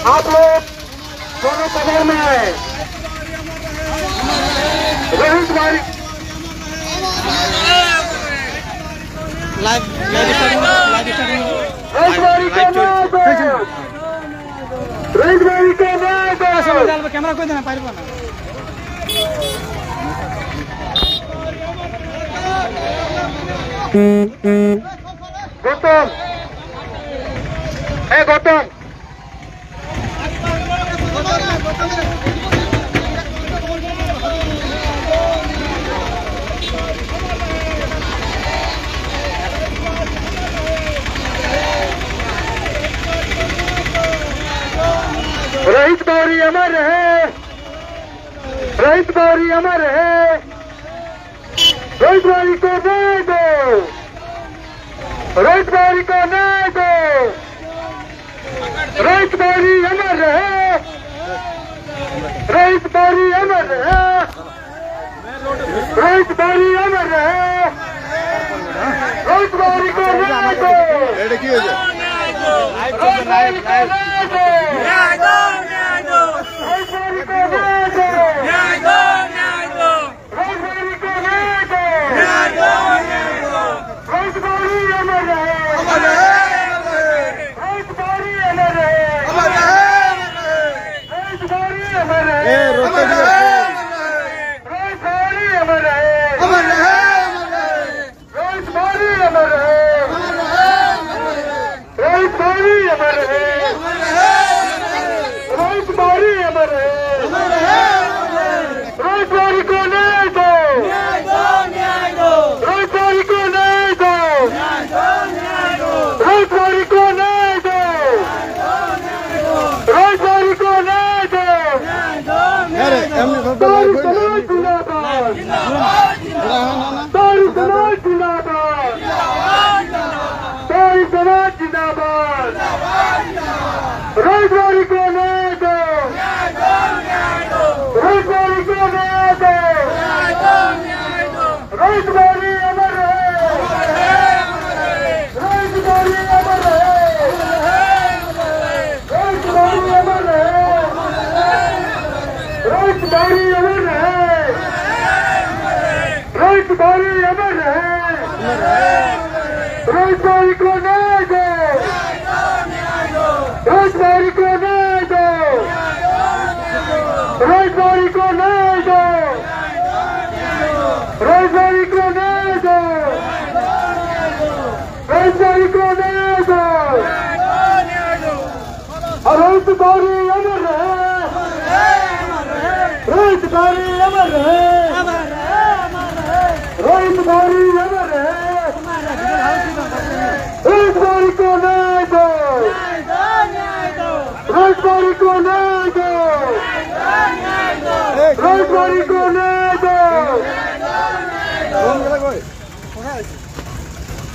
आप लोग दोनों कदर में आए। रोहित भाई कैमरा कोई देना पाइल गौतम गौतम रोहित गौरी अमर रहे, रोहित गौरी अमर रहे। रोहित गौरी को न्याय दो, रोहित गौरी को न्याय दो। रोहित गौरी अमर रहे, रोहित गौरी अमर रहे, रोहित गौरी अमर रहे। रोहित गौरी को न्याय दो, रोहित गौरी को न्याय दो।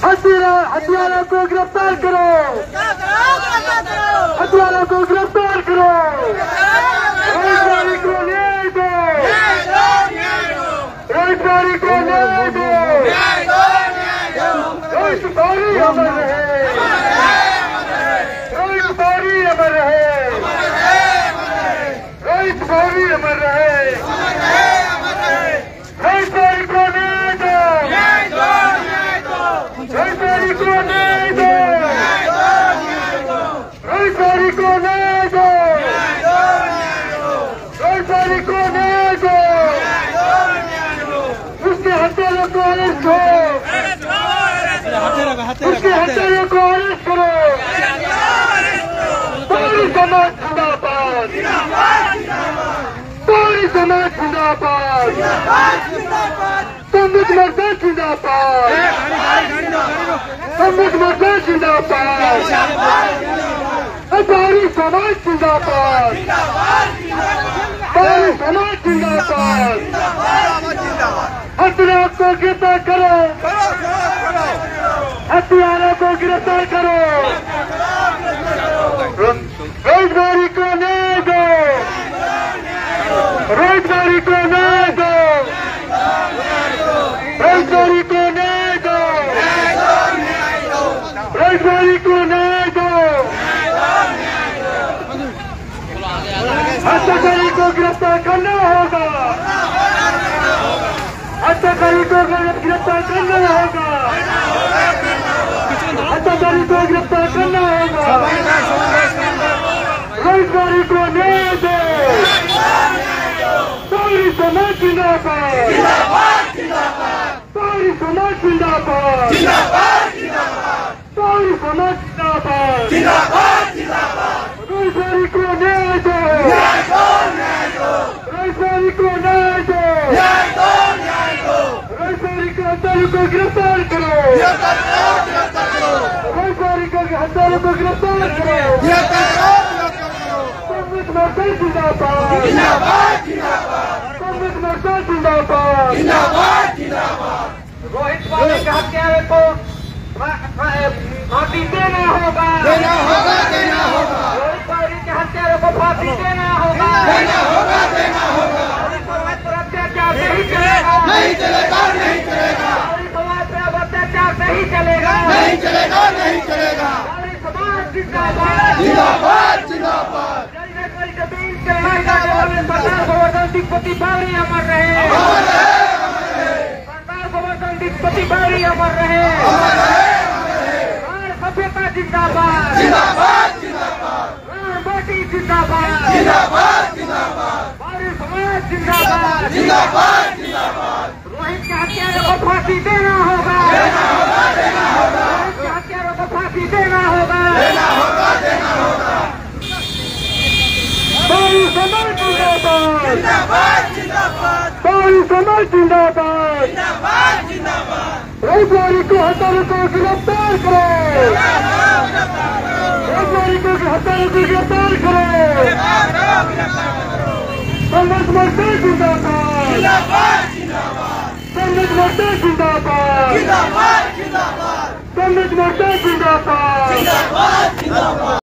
हत्यारों को गिरफ्तार करो, हत्यारों को गिरफ्तार करो। रोहित गौरी को न्याय दो, रोहित गौरी को न्याय दो। रोहित गौरी अमर रहे, रोहित गौरी अमर रहे, रोहित गौरी अमर रहे। रोहित गौरी को न्याय दो, रोहित गौरी को न्याय दो, रोहित गौरी को न्याय दो, रोहित गौरी को न्याय दो। उसके हत्यारों को अरेस्ट करो, उसके हत्यारों को अरेस्ट करो। पूरी समाज जिंदाबाद, पूरी समाज जिंदाबाद, संयुक्त मोर्चा जिंदाबाद, संयुक्त मोर्चा जिंदाबाद, सारी समाज जिंदाबाद, सारी समाज जिंदाबाद। हत्यारों को गिरफ्तार करो, हत्यारों को गिरफ्तार करो। रोहित गौरी को न्याय दो, रोहित गौरी को न्याय दो, रोहित गौरी को न्याय दो, रोहित गौरी को न्याय दो। हत्याकारी को गिरफ्तार करना होगा, हत्याकारी को गिरफ्तार करना होगा, हत्याकारी को गिरफ्तार करना होगा। रोजगारी को न्याय दो, सारी समाज जिंदाबाद, सारी समाज जिंदाबाद, सारी समाज जिंदाबाद। रोजगारी को न्याय दो, रोजगारी को न्याय दो, रोजगारी के हत्यारों को गिरफ्तार करो, रोजगारी के हत्यारों को गिरफ्तार करो। कांग्रेस मोर्चा जिंदाबाद, कांग्रेस मोर्चा जिंदाबाद। रोहित वाले के हत्यारे को फांसी देना होगा, रोहित वाले के हत्यारे को फांसी देना होगा। समाज पर अत्याचार नहीं चलेगा, नहीं चलेगा, नहीं चलेगा। समाज पर अब अत्याचार नहीं चलेगा, नहीं चलेगा, नहीं चलेगा। समाज जिंदाबाद, जिंदाबाद, जिंदाबाद। सरदार गोवर्धन दिग्पति बावरी अमर रहे, सरदार गोवर्धन दिग्पति बावरी अमर रहे। सभ्यता जिंदाबाद, जिंदाबाद, जिंदाबाद। बेटी जिंदाबाद, जिंदाबाद, जिंदाबाद। हमारे समाज जिंदाबाद, जिंदाबाद, जिंदाबाद। रोहित के हत्यारों को फांसी देना होगा, देना होगा, देना होगा। रोहित के हत्यारों को फांसी देना होगा, देना होगा, देना होगा। सारी समाज जिंदाबाद, जिंदाबाद, जिंदाबाद। सारी समाज जिंदाबाद, जिंदाबाद, जिंदाबाद। रोजगारी को हत्यारों को गिरफ्तार करो, रोजगारी को हत्यारों को गिरफ्तार करो। कांग्रेस मोर्चा जिंदाबाद, कांग्रेस मोर्चा जिंदाबाद, कांग्रेस मोर्चा जिंदाबाद।